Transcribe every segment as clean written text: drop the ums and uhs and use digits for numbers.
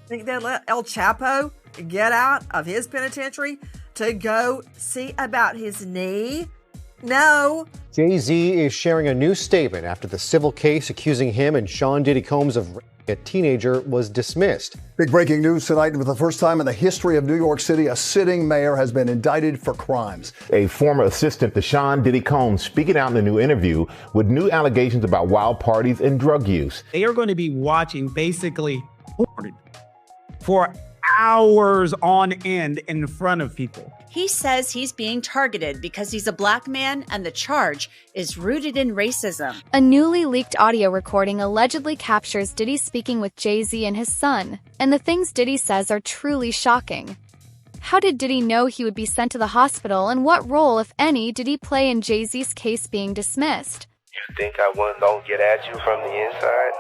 Think they let El Chapo get out of his penitentiary to go see about his knee? No. Jay-Z is sharing a new statement after the civil case accusing him and Sean Diddy Combs of raping a teenager was dismissed. Big breaking news tonight. For the first time in the history of New York City, a sitting mayor has been indicted for crimes. A former assistant to Sean Diddy Combs speaking out in a new interview with new allegations about wild parties and drug use. They are going to be watching basically porn for hours on end in front of people. He says he's being targeted because he's a black man and the charge is rooted in racism. A newly leaked audio recording allegedly captures Diddy speaking with Jay-Z and his son, and the things Diddy says are truly shocking. How did Diddy know he would be sent to the hospital, and what role, if any, did he play in Jay-Z's case being dismissed? You think I wasn't gonna get at you from the inside?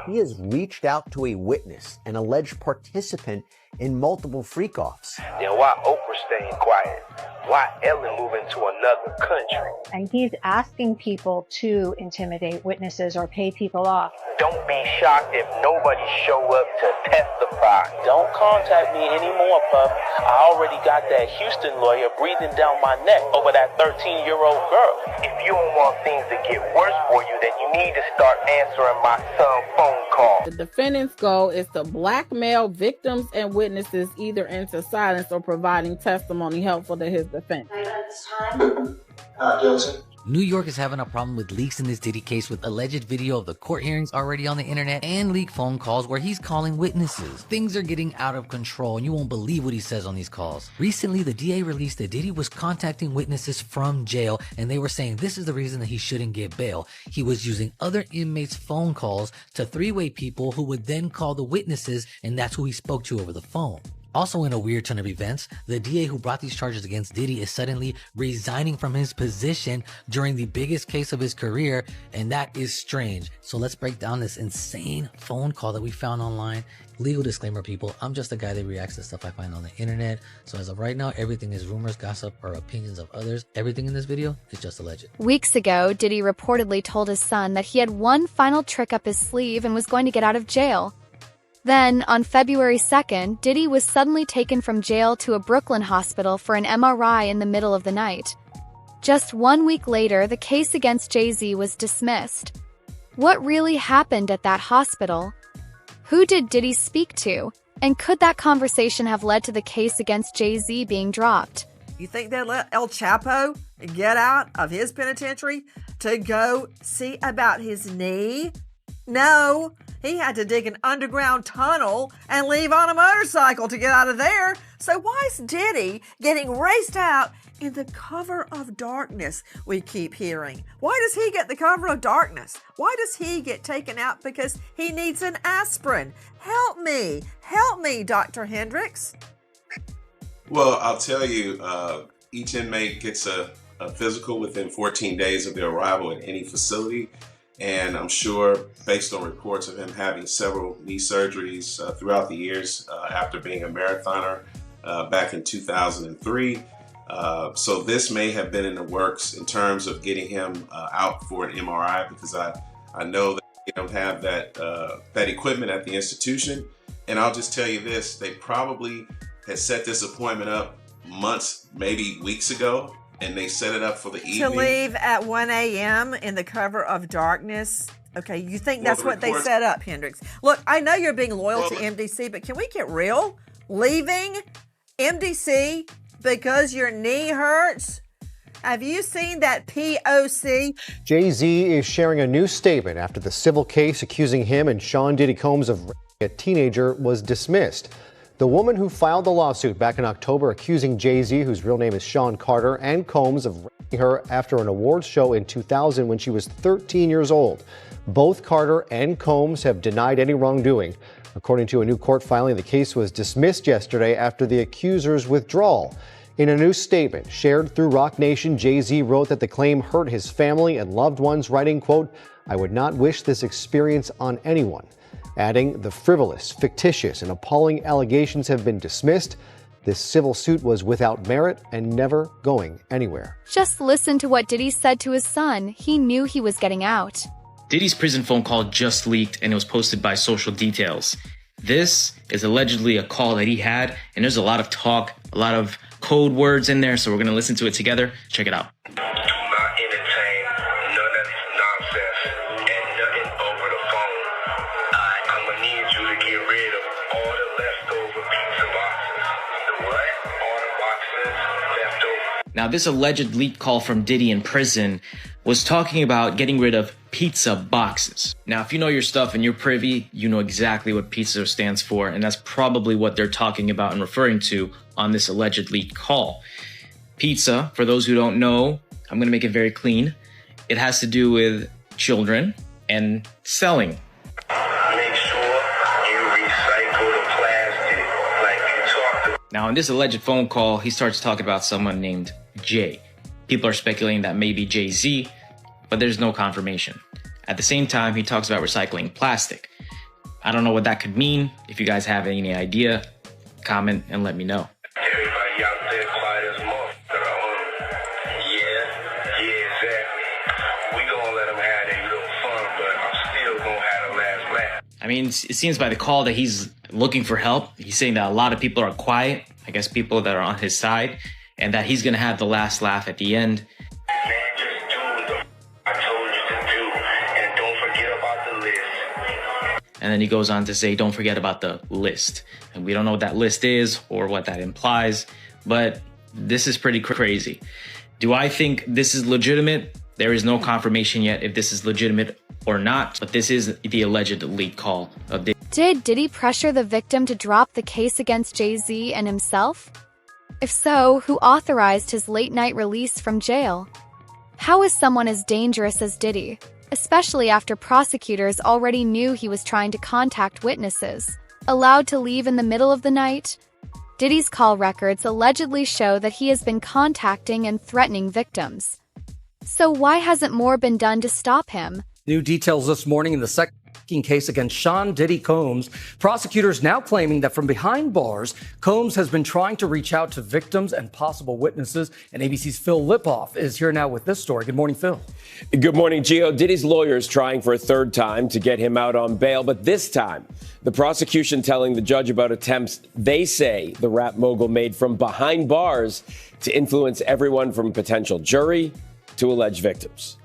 He has reached out to a witness, an alleged participant in multiple freak-offs. Then why Oprah staying quiet? Why Ellen moving to another country? And he's asking people to intimidate witnesses or pay people off. Don't be shocked if nobody show up to testify. Don't contact me anymore, pup. I already got that Houston lawyer breathing down my neck over that 13-year-old girl. If you don't want things to get worse for you, then you need to start answering my son's phone call. The defendant's goal is to blackmail victims and witnesses either into silence or providing testimony helpful to his defense. New York is having a problem with leaks in this Diddy case, with alleged video of the court hearings already on the internet and leaked phone calls where he's calling witnesses. Things are getting out of control and you won't believe what he says on these calls. Recently, the DA released that Diddy was contacting witnesses from jail and they were saying this is the reason that he shouldn't get bail. He was using other inmates' phone calls to three-way people who would then call the witnesses, and that's who he spoke to over the phone. Also, in a weird turn of events, the DA who brought these charges against Diddy is suddenly resigning from his position during the biggest case of his career, and that is strange. So let's break down this insane phone call that we found online. Legal disclaimer, people, I'm just a guy that reacts to stuff I find on the internet. So as of right now, everything is rumors, gossip, or opinions of others. Everything in this video is just alleged. Weeks ago, Diddy reportedly told his son that he had one final trick up his sleeve and was going to get out of jail. Then, on February 2nd, Diddy was suddenly taken from jail to a Brooklyn hospital for an MRI in the middle of the night. Just 1 week later, the case against Jay-Z was dismissed. What really happened at that hospital? Who did Diddy speak to? And could that conversation have led to the case against Jay-Z being dropped? You think they let El Chapo get out of his penitentiary to go see about his knee? No. He had to dig an underground tunnel and leave on a motorcycle to get out of there. So why is Diddy getting raced out in the cover of darkness, we keep hearing? Why does he get the cover of darkness? Why does he get taken out because he needs an aspirin? Help me, Dr. Hendricks. Well, I'll tell you, each inmate gets a physical within 14 days of their arrival at any facility. And I'm sure, based on reports of him having several knee surgeries throughout the years after being a marathoner back in 2003. So this may have been in the works in terms of getting him out for an MRI, because I know that they don't have that equipment at the institution. And I'll just tell you this, they probably had set this appointment up months, maybe weeks ago. And they set it up for the evening. To leave at 1 a.m. in the cover of darkness? Okay, you think that's what they set up, Hendricks? Look, I know you're being loyal to MDC, but can we get real? Leaving MDC because your knee hurts? Have you seen that POC? Jay-Z is sharing a new statement after the civil case accusing him and Sean Diddy Combs of raping a teenager was dismissed. The woman who filed the lawsuit back in October accusing Jay-Z, whose real name is Sean Carter, and Combs of raping her after an awards show in 2000 when she was 13 years old. Both Carter and Combs have denied any wrongdoing. According to a new court filing, the case was dismissed yesterday after the accuser's withdrawal. In a new statement shared through Rock Nation, Jay-Z wrote that the claim hurt his family and loved ones, writing, quote, "I would not wish this experience on anyone." Adding, the frivolous, fictitious, and appalling allegations have been dismissed. This civil suit was without merit and never going anywhere. Just listen to what Diddy said to his son. He knew he was getting out. Diddy's prison phone call just leaked and it was posted by Social Details. This is allegedly a call that he had, and there's a lot of talk, a lot of code words in there, so we're going to listen to it together. Check it out. Do not entertain none of this nonsense and nothing over the phone. I'm going to need you to get rid of all the leftover pizza boxes. The what? All the boxes leftover. Now, this alleged leaked call from Diddy in prison was talking about getting rid of pizza boxes. Now, if you know your stuff and you're privy, you know exactly what pizza stands for, and that's probably what they're talking about and referring to on this alleged leaked call. Pizza, for those who don't know, I'm going to make it very clean. It has to do with children and selling. Make sure you recycle the plastic like you talked about. Now, in this alleged phone call, he starts talking about someone named Jay. People are speculating that may be Jay-Z, but there's no confirmation. At the same time, he talks about recycling plastic. I don't know what that could mean. If you guys have any idea, comment and let me know. Everybody out there quiet as a motherfucker. Yeah, exactly. We gonna let them have their little fun, but I'm still gonna have the last laugh. I mean, it seems by the call that he's looking for help. He's saying that a lot of people are quiet, I guess people that are on his side, and that he's gonna have the last laugh at the end. Man, just do what I told you to do, and don't forget about the list. And then he goes on to say, don't forget about the list. And we don't know what that list is or what that implies, but this is pretty crazy. Do I think this is legitimate? There is no confirmation yet if this is legitimate or not, but this is the alleged leak call of Diddy. Did Diddy pressure the victim to drop the case against Jay-Z and himself? If so, who authorized his late-night release from jail? How is someone as dangerous as Diddy, especially after prosecutors already knew he was trying to contact witnesses, allowed to leave in the middle of the night? Diddy's call records allegedly show that he has been contacting and threatening victims. So why hasn't more been done to stop him? New details this morning in the second case against Sean Diddy Combs. Prosecutors now claiming that from behind bars, Combs has been trying to reach out to victims and possible witnesses. And ABC's Phil Lipoff is here now with this story. Good morning, Phil. Good morning, Gio. Diddy's lawyers trying for a third time to get him out on bail, but this time, the prosecution telling the judge about attempts they say the rap mogul made from behind bars to influence everyone from potential jury to alleged victims.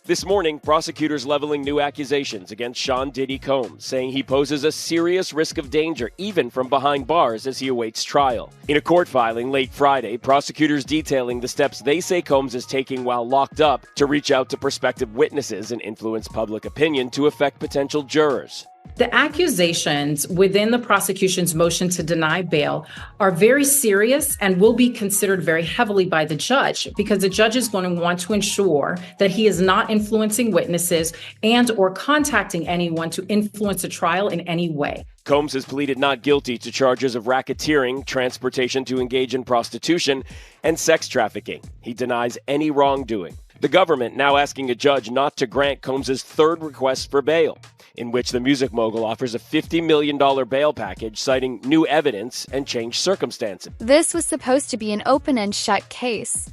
This morning, prosecutors leveling new accusations against Sean Diddy Combs, saying he poses a serious risk of danger even from behind bars as he awaits trial. In a court filing late Friday, prosecutors detailing the steps they say Combs is taking while locked up to reach out to prospective witnesses and influence public opinion to affect potential jurors. The accusations within the prosecution's motion to deny bail are very serious and will be considered very heavily by the judge, because the judge is going to want to ensure that he is not influencing witnesses and or contacting anyone to influence a trial in any way. Combs has pleaded not guilty to charges of racketeering, transportation to engage in prostitution, and sex trafficking. He denies any wrongdoing. The government now asking a judge not to grant Combs' third request for bail, in which the music mogul offers a $50 million bail package citing new evidence and changed circumstances. This was supposed to be an open and shut case.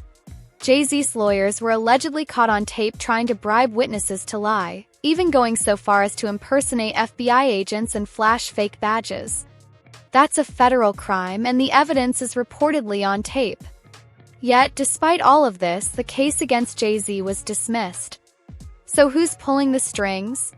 Jay-Z's lawyers were allegedly caught on tape trying to bribe witnesses to lie, even going so far as to impersonate FBI agents and flash fake badges. That's a federal crime, and the evidence is reportedly on tape. Yet, despite all of this, the case against Jay-Z was dismissed. So who's pulling the strings?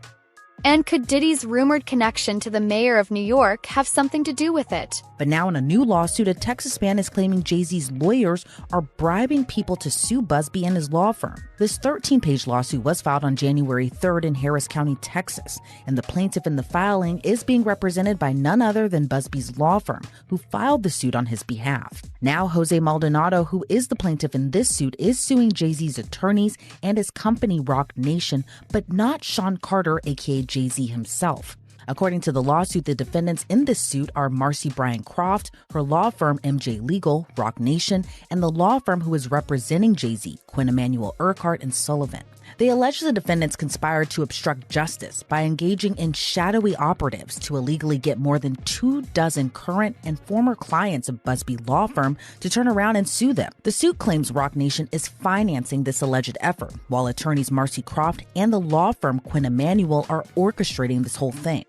And could Diddy's rumored connection to the mayor of New York have something to do with it? But now in a new lawsuit, a Texas man is claiming Jay-Z's lawyers are bribing people to sue Busby and his law firm. This 13-page lawsuit was filed on January 3rd in Harris County, Texas, and the plaintiff in the filing is being represented by none other than Busby's law firm, who filed the suit on his behalf. Now, Jose Maldonado, who is the plaintiff in this suit, is suing Jay-Z's attorneys and his company Rock Nation, but not Sean Carter, aka Jay-Z himself. According to the lawsuit, the defendants in this suit are Marcy Bryan Croft, her law firm MJ Legal, Rock Nation, and the law firm who is representing Jay-Z, Quinn Emanuel Urquhart and Sullivan. They allege the defendants conspired to obstruct justice by engaging in shadowy operatives to illegally get more than 24 current and former clients of Busby law firm to turn around and sue them. The suit claims Rock Nation is financing this alleged effort, while attorneys Marcy Croft and the law firm Quinn Emanuel are orchestrating this whole thing.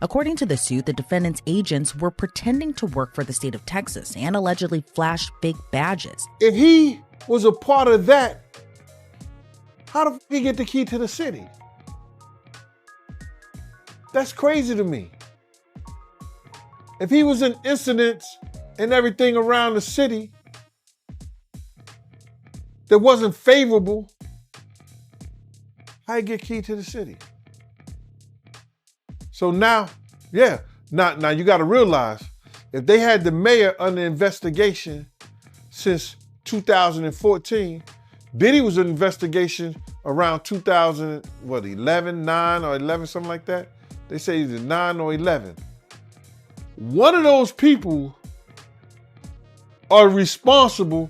According to the suit, the defendant's agents were pretending to work for the state of Texas and allegedly flashed fake badges. If he was a part of that, how did he get the key to the city? That's crazy to me. If he was in incidents and everything around the city that wasn't favorable, how you get key to the city? So now you got to realize, if they had the mayor under investigation since 2014, Diddy was in investigation around 2011, 9 or 11, something like that. They say either 9 or 11. One of those people are responsible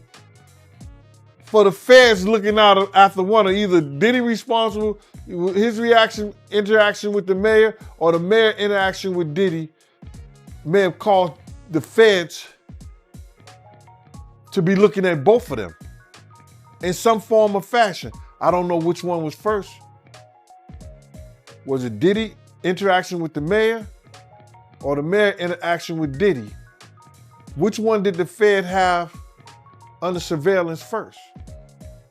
for the feds looking out after one, or either Diddy responsible, his interaction with the mayor, or the mayor interaction with Diddy may have caused the feds to be looking at both of them in some form or fashion. I don't know which one was first. Was it Diddy interaction with the mayor, or the mayor interaction with Diddy? Which one did the Fed have under surveillance first?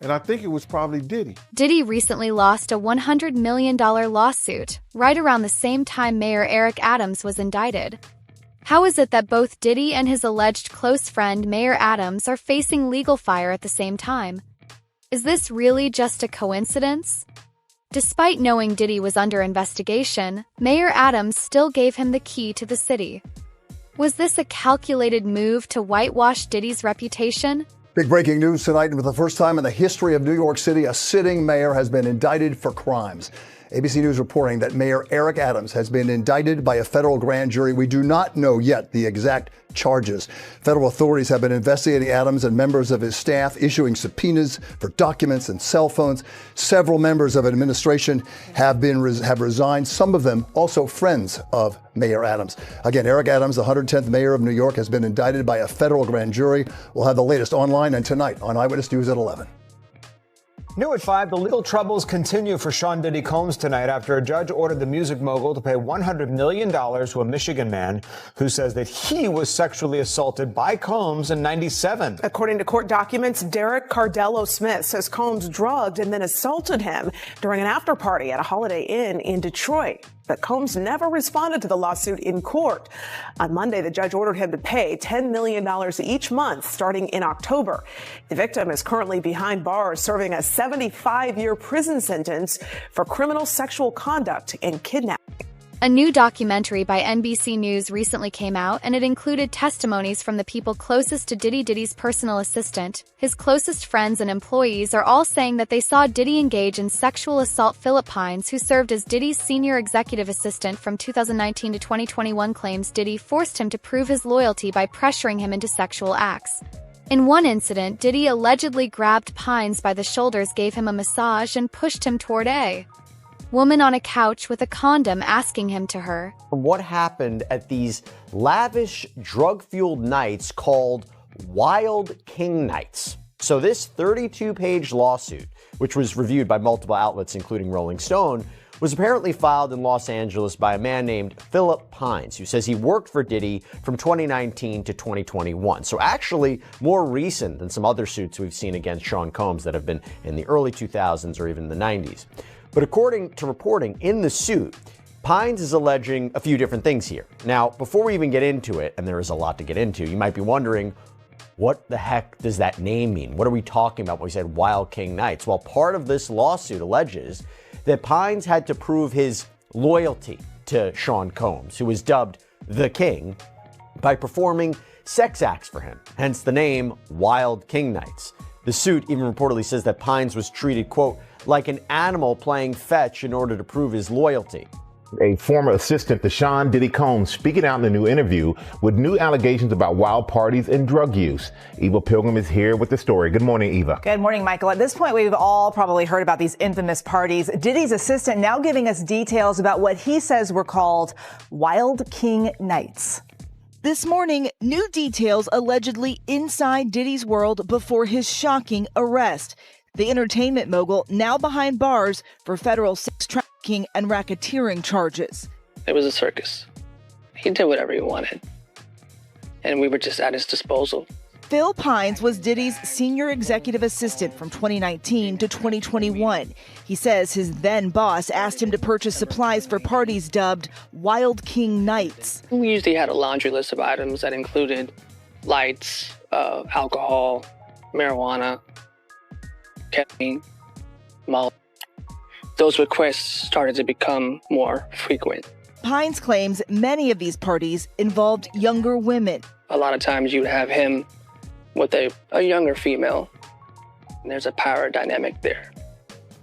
And I think it was probably Diddy. Diddy recently lost a $100 million lawsuit, right around the same time Mayor Eric Adams was indicted. How is it that both Diddy and his alleged close friend Mayor Adams are facing legal fire at the same time? Is this really just a coincidence? Despite knowing Diddy was under investigation, Mayor Adams still gave him the key to the city. Was this a calculated move to whitewash Diddy's reputation? Big breaking news tonight. And for the first time in the history of New York City, a sitting mayor has been indicted for crimes. ABC News reporting that Mayor Eric Adams has been indicted by a federal grand jury. We do not know yet the exact charges. Federal authorities have been investigating Adams and members of his staff, issuing subpoenas for documents and cell phones. Several members of administration have resigned, some of them also friends of Mayor Adams. Again, Eric Adams, the 110th mayor of New York, has been indicted by a federal grand jury. We'll have the latest online and tonight on Eyewitness News at 11. New at 5, the legal troubles continue for Sean Diddy Combs tonight after a judge ordered the music mogul to pay $100 million to a Michigan man who says that he was sexually assaulted by Combs in '97. According to court documents, Derek Cardello Smith says Combs drugged and then assaulted him during an after party at a Holiday Inn in Detroit. But Combs never responded to the lawsuit in court. On Monday, the judge ordered him to pay $10 million each month starting in October. The victim is currently behind bars serving a 75-year prison sentence for criminal sexual conduct and kidnapping. A new documentary by NBC News recently came out, and it included testimonies from the people closest to Diddy's personal assistant. His closest friends and employees are all saying that they saw Diddy engage in sexual assault. Philip Pines, who served as Diddy's senior executive assistant from 2019 to 2021, claims Diddy forced him to prove his loyalty by pressuring him into sexual acts. In one incident, Diddy allegedly grabbed Pines by the shoulders, gave him a massage, and pushed him toward a woman on a couch with a condom, asking him to her. What happened at these lavish, drug-fueled nights called Wild King Nights. So this 32-page lawsuit, which was reviewed by multiple outlets, including Rolling Stone, was apparently filed in Los Angeles by a man named Philip Pines, who says he worked for Diddy from 2019 to 2021. So actually more recent than some other suits we've seen against Sean Combs that have been in the early 2000s or even the 90s. But according to reporting in the suit, Pines is alleging a few different things here. Now, before we even get into it, and there is a lot to get into, you might be wondering, what the heck does that name mean? What are we talking about when we said Wild King Nights? Well, part of this lawsuit alleges that Pines had to prove his loyalty to Sean Combs, who was dubbed the King, by performing sex acts for him, hence the name Wild King Nights. The suit even reportedly says that Pines was treated, quote, like an animal playing fetch in order to prove his loyalty. A former assistant to Sean Diddy Combs speaking out in a new interview with new allegations about wild parties and drug use. Eva Pilgrim is here with the story. Good morning, Eva. Good morning, Michael. At this point, we've all probably heard about these infamous parties. Diddy's assistant now giving us details about what he says were called Wild King Nights. This morning, new details allegedly inside Diddy's world before his shocking arrest. The entertainment mogul now behind bars for federal sex trafficking and racketeering charges. It was a circus. He did whatever he wanted. And we were just at his disposal. Phil Pines was Diddy's senior executive assistant from 2019 to 2021. He says his then boss asked him to purchase supplies for parties dubbed Wild King Nights. We usually had a laundry list of items that included lights, alcohol, marijuana, ketamine, malt. Those requests started to become more frequent. Pines claims many of these parties involved younger women. A lot of times you'd have him with a younger female. And there's a power dynamic there.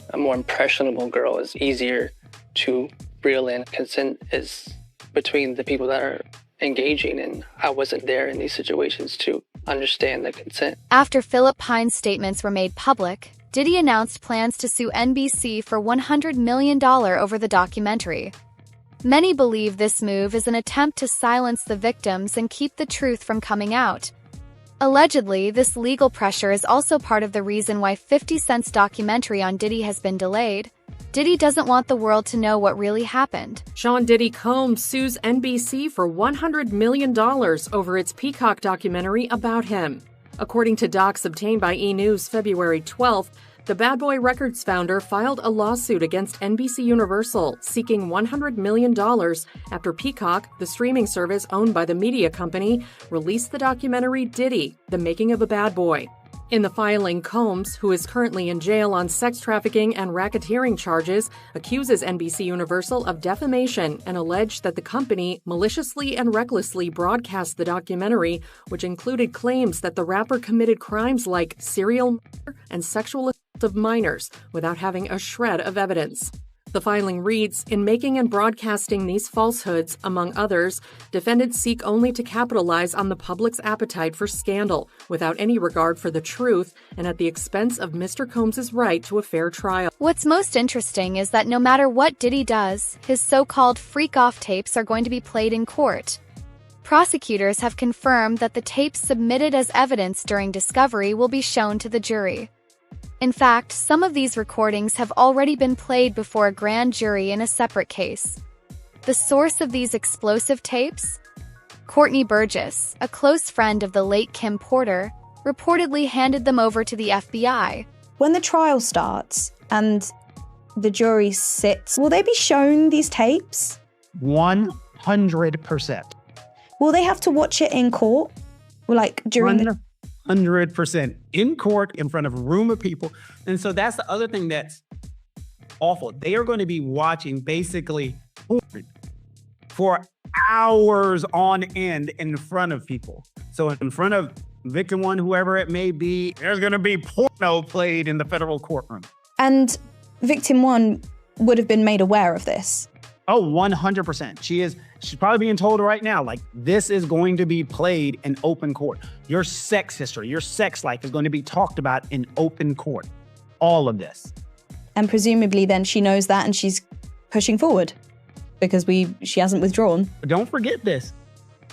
A more impressionable girl is easier to reel in. Consent is between the people that are engaging, and I wasn't there in these situations to understand the consent. After Philip Pine's statements were made public, Diddy announced plans to sue NBC for $100 million over the documentary. Many believe this move is an attempt to silence the victims and keep the truth from coming out. Allegedly, this legal pressure is also part of the reason why 50 Cent's documentary on Diddy has been delayed. Diddy doesn't want the world to know what really happened. Sean Diddy Combs sues NBC for $100 million over its Peacock documentary about him. According to docs obtained by E! News February 12th, the Bad Boy Records founder filed a lawsuit against NBC Universal seeking $100 million after Peacock, the streaming service owned by the media company, released the documentary Diddy, The Making of a Bad Boy. In the filing, Combs, who is currently in jail on sex trafficking and racketeering charges, accuses NBC Universal of defamation and alleged that the company maliciously and recklessly broadcast the documentary, which included claims that the rapper committed crimes like serial murder and sexual assault of minors without having a shred of evidence. The filing reads, in making and broadcasting these falsehoods, among others, defendants seek only to capitalize on the public's appetite for scandal without any regard for the truth and at the expense of Mr. Combs' right to a fair trial. What's most interesting is that no matter what Diddy does, his so-called freak-off tapes are going to be played in court. Prosecutors have confirmed that the tapes submitted as evidence during discovery will be shown to the jury. In fact, some of these recordings have already been played before a grand jury in a separate case. The source of these explosive tapes? Courtney Burgess, a close friend of the late Kim Porter, reportedly handed them over to the FBI. When the trial starts and the jury sits, will they be shown these tapes? 100%. Will they have to watch it in court? Like during the 100% in court in front of a room of people. And so that's the other thing that's awful. They are going to be watching basically porn for hours on end in front of people. So in front of victim one, whoever it may be, there's going to be porno played in the federal courtroom. And victim one would have been made aware of this. Oh, 100%. She's probably being told right now, like, this is going to be played in open court. Your sex history, your sex life is going to be talked about in open court. All of this. And presumably then she knows that and she's pushing forward because she hasn't withdrawn. But don't forget this.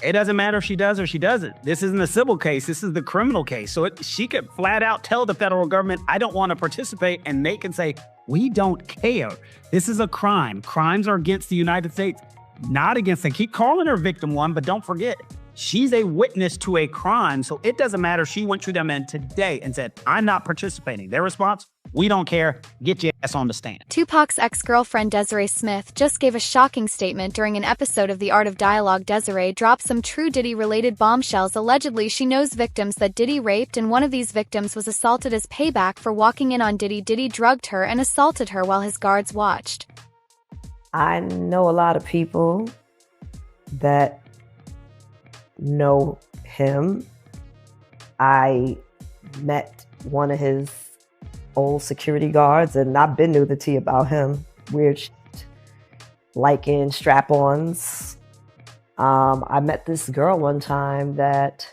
It doesn't matter if she does or she doesn't. This isn't a civil case. This is the criminal case. So she could flat out tell the federal government, I don't want to participate. And they can say, we don't care. This is a crime. Crimes are against the United States, not against them. Keep calling her victim one, but don't forget, she's a witness to a crime. So it doesn't matter if she went to them in today and said, I'm not participating. Their response, we don't care. Get your ass on the stand. Tupac's ex-girlfriend Desiree Smith just gave a shocking statement during an episode of The Art of Dialogue. Desiree dropped some true Diddy-related bombshells. Allegedly, she knows victims that Diddy raped, and one of these victims was assaulted as payback for walking in on Diddy. Diddy drugged her and assaulted her while his guards watched. I know a lot of people that know him. I met one of his old security guards, and I've been knew the tea about him. Weird shit, liking strap-ons. I met this girl one time that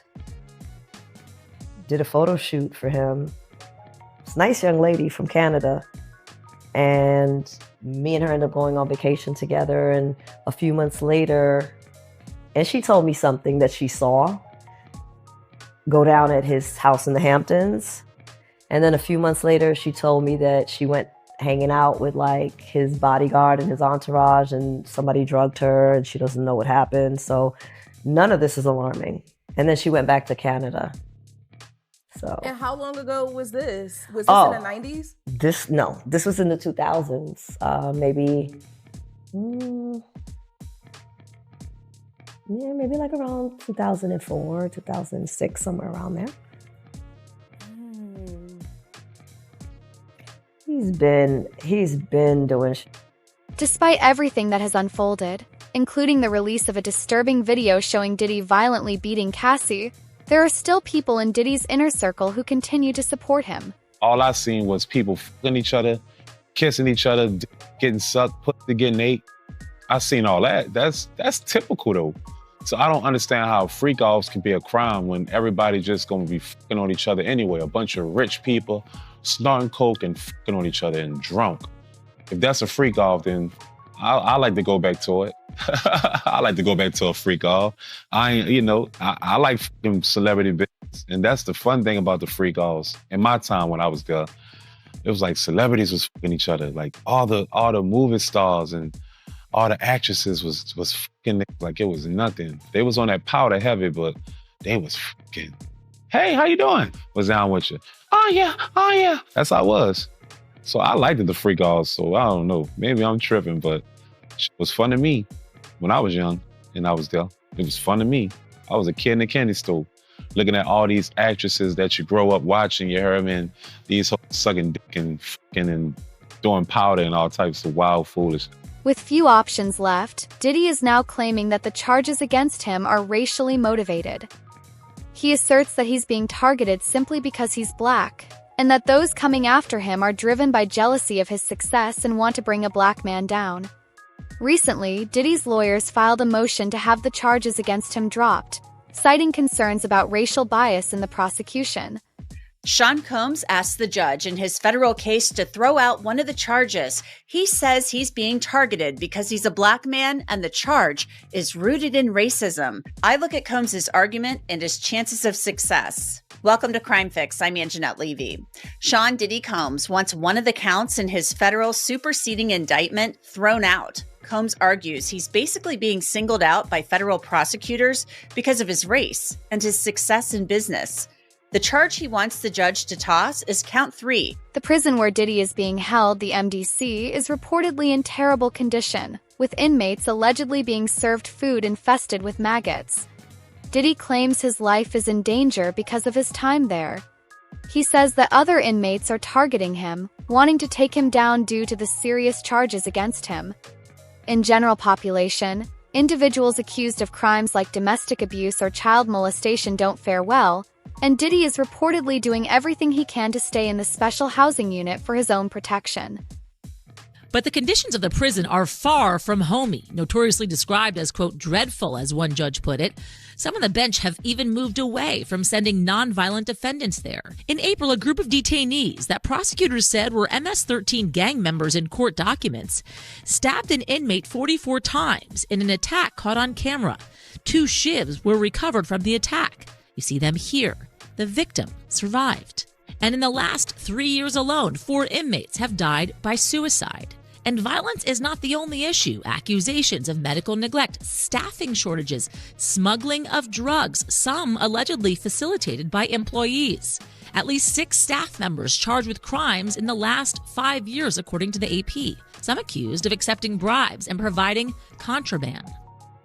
did a photo shoot for him. It's a nice young lady from Canada. And me and her ended up going on vacation together, and a few months later, and she told me something that she saw go down at his house in the Hamptons. And then a few months later, she told me that she went hanging out with like his bodyguard and his entourage, and somebody drugged her and she doesn't know what happened. So none of this is alarming. And then she went back to Canada. So. And how long ago was this? Was this in the 90s? This was in the 2000s. Maybe like around 2004, 2006, somewhere around there. He's been doing. Despite everything that has unfolded, including the release of a disturbing video showing Diddy violently beating Cassie, there are still people in Diddy's inner circle who continue to support him. All I seen was people fucking each other, kissing each other, getting sucked, getting ate. I seen all that. That's typical though. So I don't understand how freak-offs can be a crime when everybody just gonna be fucking on each other anyway. A bunch of rich people snorting coke and fucking on each other and drunk. If that's a freak-off, then I like to go back to it. I like to go back to a freak-off. I like fucking celebrity business. And that's the fun thing about the freak-offs. In my time when I was there, it was like celebrities was fucking each other. Like all the movie stars and all the actresses was fucking like it was nothing. They was on that powder heavy, but they was fucking, hey, how you doing? What's down with you? Oh yeah. That's how it was. So I liked the freak-offs, so I don't know. Maybe I'm tripping, but it was fun to me when I was young and I was there. It was fun to me. I was a kid in a candy store looking at all these actresses that you grow up watching, you hear them, and these sucking dick and fucking and throwing powder and all types of wild foolish. With few options left, Diddy is now claiming that the charges against him are racially motivated. He asserts that he's being targeted simply because he's black, and that those coming after him are driven by jealousy of his success and want to bring a black man down. Recently, Diddy's lawyers filed a motion to have the charges against him dropped, citing concerns about racial bias in the prosecution. Sean Combs asked the judge in his federal case to throw out one of the charges. He says he's being targeted because he's a black man and the charge is rooted in racism. I look at Combs' argument and his chances of success. Welcome to Crime Fix. I'm Anjanette Levy. Sean Diddy Combs wants one of the counts in his federal superseding indictment thrown out. Combs argues he's basically being singled out by federal prosecutors because of his race and his success in business. The charge he wants the judge to toss is count 3. The prison where Diddy is being held, the MDC, is reportedly in terrible condition, with inmates allegedly being served food infested with maggots. Diddy claims his life is in danger because of his time there. He says that other inmates are targeting him, wanting to take him down due to the serious charges against him. In general population, individuals accused of crimes like domestic abuse or child molestation don't fare well, and Diddy is reportedly doing everything he can to stay in the special housing unit for his own protection. But the conditions of the prison are far from homey, notoriously described as, quote, dreadful, as one judge put it. Some on the bench have even moved away from sending nonviolent defendants there. In April, a group of detainees that prosecutors said were MS-13 gang members in court documents stabbed an inmate 44 times in an attack caught on camera. 2 shivs were recovered from the attack. You see them here. The victim survived. And in the last 3 years alone, 4 inmates have died by suicide. And violence is not the only issue. Accusations of medical neglect, staffing shortages, smuggling of drugs, some allegedly facilitated by employees. At least 6 staff members charged with crimes in the last 5 years, according to the AP. Some accused of accepting bribes and providing contraband.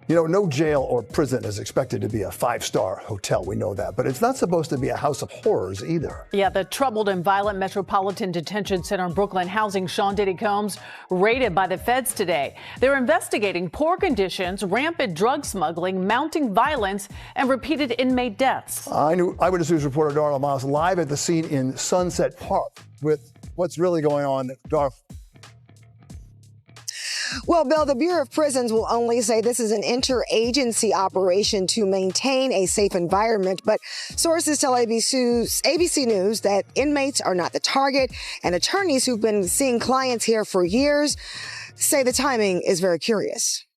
You know, no jail or prison is expected to be a 5-star hotel. We know that. But it's not supposed to be a house of horrors either. Yeah, the troubled and violent Metropolitan Detention Center in Brooklyn housing Sean Diddy Combs raided by the feds today. They're investigating poor conditions, rampant drug smuggling, mounting violence, and repeated inmate deaths. Eyewitness News reporter Darla Miles live at the scene in Sunset Park with what's really going on. Darla. Well, Bill, the Bureau of Prisons will only say this is an interagency operation to maintain a safe environment. But sources tell ABC News that inmates are not the target, and attorneys who've been seeing clients here for years say the timing is very curious.